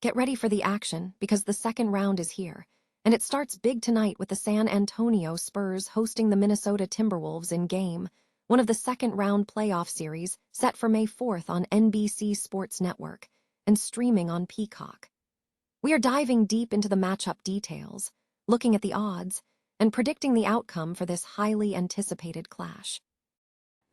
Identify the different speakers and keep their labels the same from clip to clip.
Speaker 1: Get ready for the action because the second round is here, and it starts big tonight with the San Antonio Spurs hosting the Minnesota Timberwolves in Game 1 of the second-round playoff series set for May 4th on NBC Sports Network and streaming on Peacock. We are diving deep into the matchup details, looking at the odds, and predicting the outcome for this highly anticipated clash.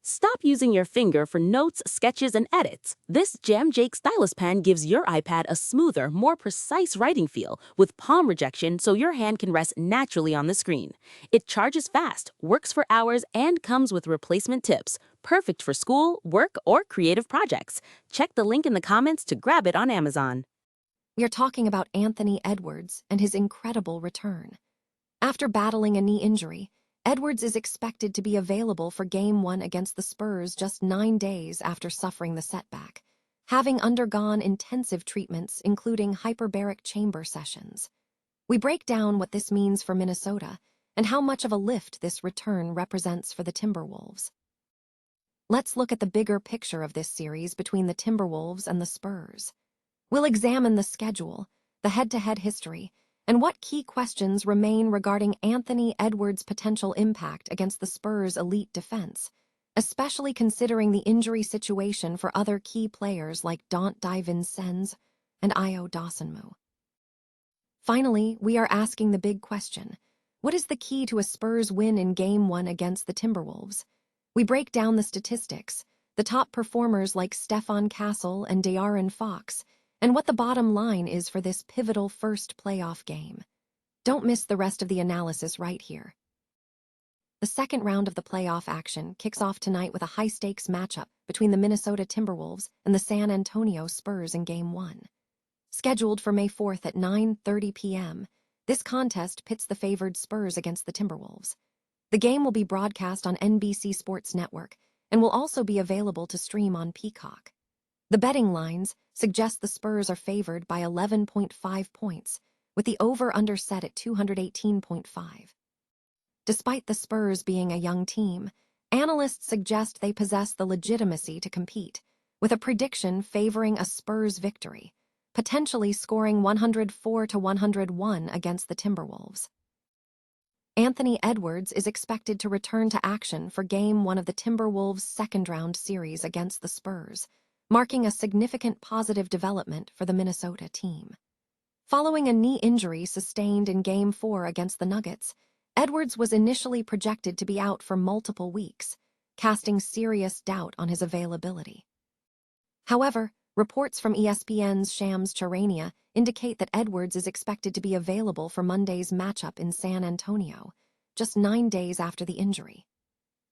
Speaker 2: Stop using your finger for notes, sketches, and edits. This Jam Jake stylus pen gives your iPad a smoother, more precise writing feel with palm rejection so your hand can rest naturally on the screen. It charges fast, works for hours, and comes with replacement tips. Perfect for school, work, or creative projects. Check the link in the comments to grab it on Amazon.
Speaker 1: We are talking about Anthony Edwards and his incredible return. After battling a knee injury, Edwards is expected to be available for Game 1 against the Spurs just 9 days after suffering the setback, having undergone intensive treatments including hyperbaric chamber sessions. We break down what this means for Minnesota and how much of a lift this return represents for the Timberwolves. Let's look at the bigger picture of this series between the Timberwolves and the Spurs. We'll examine the schedule, the head-to-head history, and what key questions remain regarding Anthony Edwards' potential impact against the Spurs' elite defense, especially considering the injury situation for other key players like DiVincenzo and Dosunmu. Finally, we are asking the big question: what is the key to a Spurs win in Game 1 against the Timberwolves? We break down the statistics, the top performers like Stephon Castle and De'Aaron Fox, and what the bottom line is for this pivotal first playoff game. Don't miss the rest of the analysis right here. The second round of the playoff action kicks off tonight with a high-stakes matchup between the Minnesota Timberwolves and the San Antonio Spurs in Game 1. Scheduled for May 4th at 9:30 p.m., this contest pits the favored Spurs against the Timberwolves. The game will be broadcast on NBC Sports Network and will also be available to stream on Peacock. The betting lines suggest the Spurs are favored by 11.5 points, with the over-under set at 218.5. Despite the Spurs being a young team, analysts suggest they possess the legitimacy to compete, with a prediction favoring a Spurs victory, potentially scoring 104-101 against the Timberwolves. Anthony Edwards is expected to return to action for Game 1 of the Timberwolves' second-round series against the Spurs, marking a significant positive development for the Minnesota team. Following a knee injury sustained in Game 4 against the Nuggets, Edwards was initially projected to be out for multiple weeks, casting serious doubt on his availability. However, reports from ESPN's Shams Charania indicate that Edwards is expected to be available for Monday's matchup in San Antonio, just 9 days after the injury.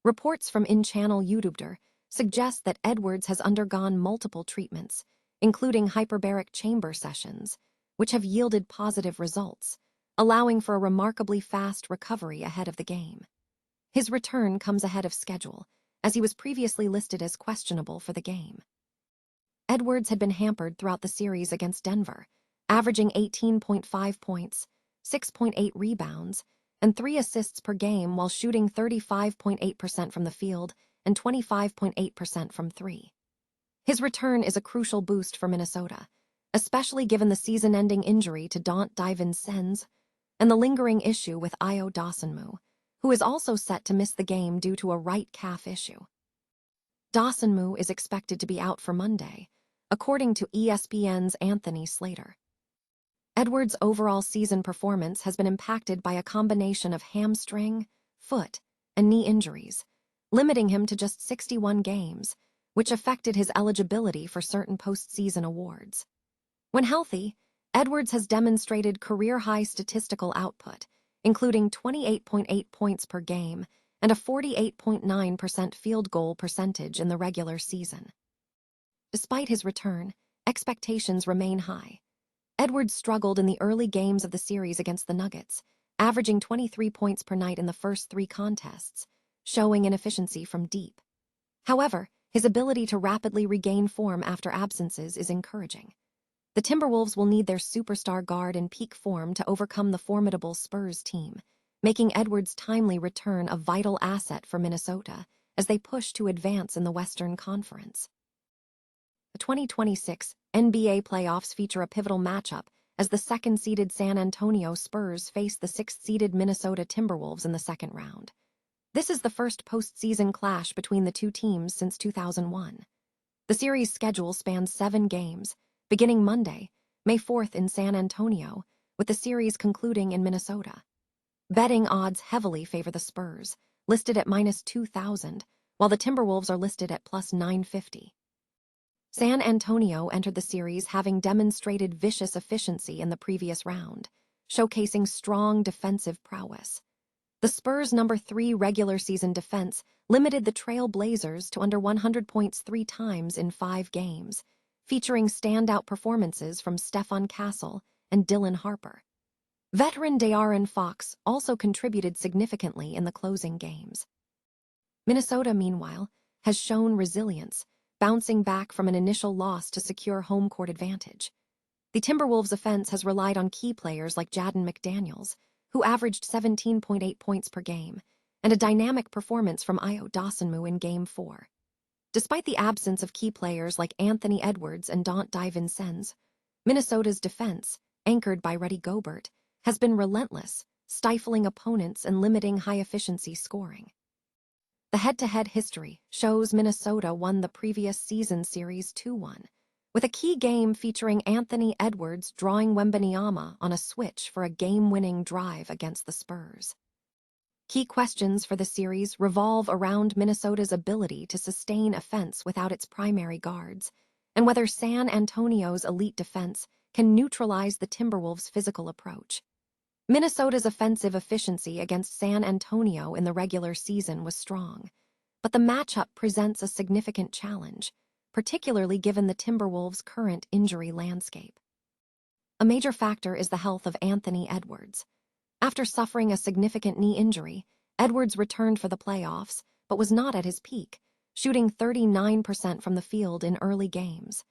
Speaker 1: Reports from in-channel YouTuber suggest that Edwards has undergone multiple treatments, including hyperbaric chamber sessions, which have yielded positive results, allowing for a remarkably fast recovery ahead of the game. His return comes ahead of schedule, as he was previously listed as questionable for the game. Edwards had been hampered throughout the series against Denver, averaging 18.5 points, 6.8 rebounds, and 3 assists per game while shooting 35.8% from the field and 25.8% from 3. His return is a crucial boost for Minnesota, especially given the season-ending injury to DiVincenzo and the lingering issue with Dosunmu, who is also set to miss the game due to a right calf issue. Dosunmu is expected to be out for Monday, according to ESPN's Anthony Slater. Edwards' overall season performance has been impacted by a combination of hamstring, foot, and knee injuries, limiting him to just 61 games, which affected his eligibility for certain postseason awards. When healthy, Edwards has demonstrated career-high statistical output, including 28.8 points per game and a 48.9% field goal percentage in the regular season. Despite his return, expectations remain high. Edwards struggled in the early games of the series against the Nuggets, averaging 23 points per night in the first 3 contests, showing inefficiency from deep. However, his ability to rapidly regain form after absences is encouraging. The Timberwolves will need their superstar guard in peak form to overcome the formidable Spurs team, making Edwards' timely return a vital asset for Minnesota as they push to advance in the Western Conference. The 2026 NBA playoffs feature a pivotal matchup as the second-seeded San Antonio Spurs face the sixth-seeded Minnesota Timberwolves in the second round. This is the first postseason clash between the two teams since 2001. The series schedule spans 7 games, beginning Monday, May 4th in San Antonio, with the series concluding in Minnesota. Betting odds heavily favor the Spurs, listed at -2,000, while the Timberwolves are listed at +950. San Antonio entered the series having demonstrated vicious efficiency in the previous round, showcasing strong defensive prowess. The Spurs' number 3 regular season defense limited the Trail Blazers to under 100 points 3 times in 5 games, featuring standout performances from Stephon Castle and Dylan Harper. Veteran De'Aaron Fox also contributed significantly in the closing games. Minnesota, meanwhile, has shown resilience, bouncing back from an initial loss to secure home court advantage. The Timberwolves' offense has relied on key players like Jaden McDaniels, who averaged 17.8 points per game, and a dynamic performance from Dosunmu in Game 4. Despite the absence of key players like Anthony Edwards and DiVincenzo, Minnesota's defense, anchored by Rudy Gobert, has been relentless, stifling opponents and limiting high-efficiency scoring. The head-to-head history shows Minnesota won the previous season series 2-1, with a key game featuring Anthony Edwards drawing Wembanyama on a switch for a game-winning drive against the Spurs. Key questions for the series revolve around Minnesota's ability to sustain offense without its primary guards, and whether San Antonio's elite defense can neutralize the Timberwolves' physical approach. Minnesota's offensive efficiency against San Antonio in the regular season was strong, but the matchup presents a significant challenge, particularly given the Timberwolves' current injury landscape. A major factor is the health of Anthony Edwards. After suffering a significant knee injury, Edwards returned for the playoffs, but was not at his peak, shooting 39% from the field in early games.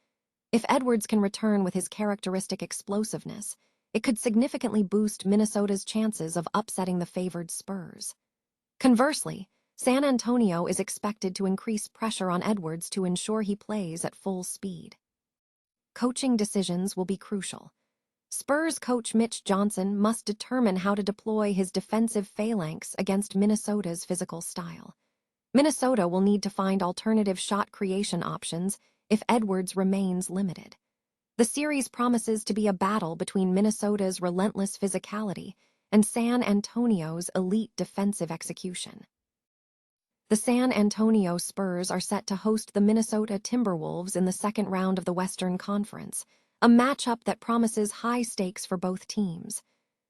Speaker 1: If Edwards can return with his characteristic explosiveness, it could significantly boost Minnesota's chances of upsetting the favored Spurs. Conversely, San Antonio is expected to increase pressure on Edwards to ensure he plays at full speed. Coaching decisions will be crucial. Spurs coach Mitch Johnson must determine how to deploy his defensive phalanx against Minnesota's physical style. Minnesota will need to find alternative shot creation options if Edwards remains limited. The series promises to be a battle between Minnesota's relentless physicality and San Antonio's elite defensive execution. The San Antonio Spurs are set to host the Minnesota Timberwolves in the second round of the Western Conference, a matchup that promises high stakes for both teams.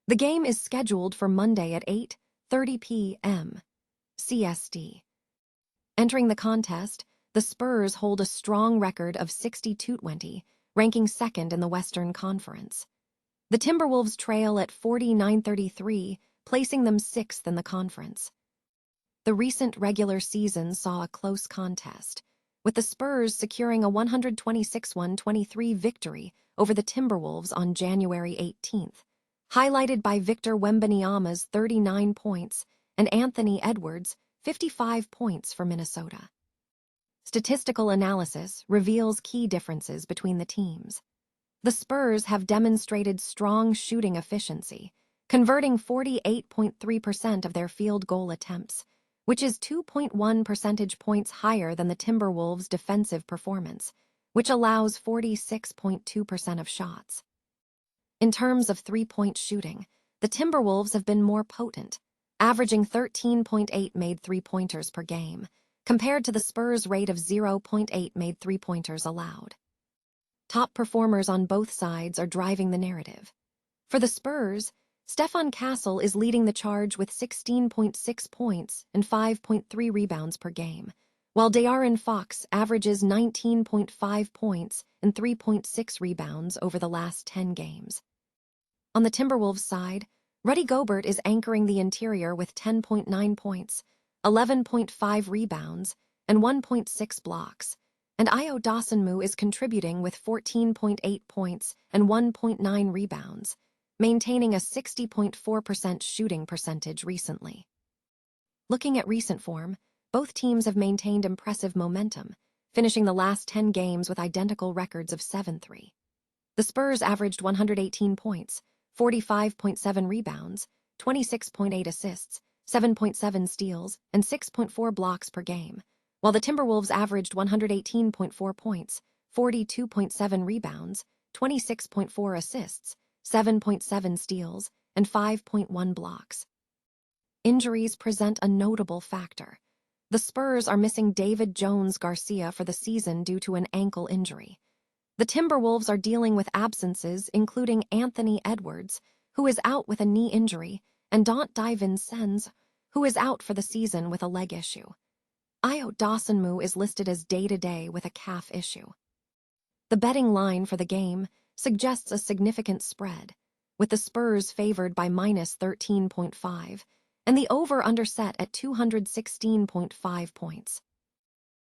Speaker 1: The game is scheduled for Monday at 8:30 p.m. CST. Entering the contest, the Spurs hold a strong record of 60-20, ranking second in the Western Conference. The Timberwolves trail at 49-33, placing them sixth in the conference. The recent regular season saw a close contest, with the Spurs securing a 126-123 victory over the Timberwolves on January 18th, highlighted by Victor Wembanyama's 39 points and Anthony Edwards' 55 points for Minnesota. Statistical analysis reveals key differences between the teams. The Spurs have demonstrated strong shooting efficiency, converting 48.3% of their field goal attempts, which is 2.1 percentage points higher than the Timberwolves' defensive performance, which allows 46.2% of shots. In terms of three-point shooting, the Timberwolves have been more potent, averaging 13.8 made three-pointers per game, compared to the Spurs' rate of 0.8 made three-pointers allowed. Top performers on both sides are driving the narrative. For the Spurs, Stephon Castle is leading the charge with 16.6 points and 5.3 rebounds per game, while De'Aaron Fox averages 19.5 points and 3.6 rebounds over the last 10 games. On the Timberwolves side, Rudy Gobert is anchoring the interior with 10.9 points, 11.5 rebounds, and 1.6 blocks, and Dosunmu is contributing with 14.8 points and 1.9 rebounds, maintaining a 60.4% shooting percentage recently. Looking at recent form, both teams have maintained impressive momentum, finishing the last 10 games with identical records of 7-3. The Spurs averaged 118 points, 45.7 rebounds, 26.8 assists, 7.7 steals, and 6.4 blocks per game, while the Timberwolves averaged 118.4 points, 42.7 rebounds, 26.4 assists, 7.7 steals, and 5.1 blocks. Injuries present a notable factor. The Spurs are missing David Jones-Garcia for the season due to an ankle injury. The Timberwolves are dealing with absences including Anthony Edwards, who is out with a knee injury, and DiVincenzo, who is out for the season with a leg issue. Dosunmu is listed as day-to-day with a calf issue. The betting line for the game suggests a significant spread, with the Spurs favored by -13.5 and the over-under set at 216.5 points.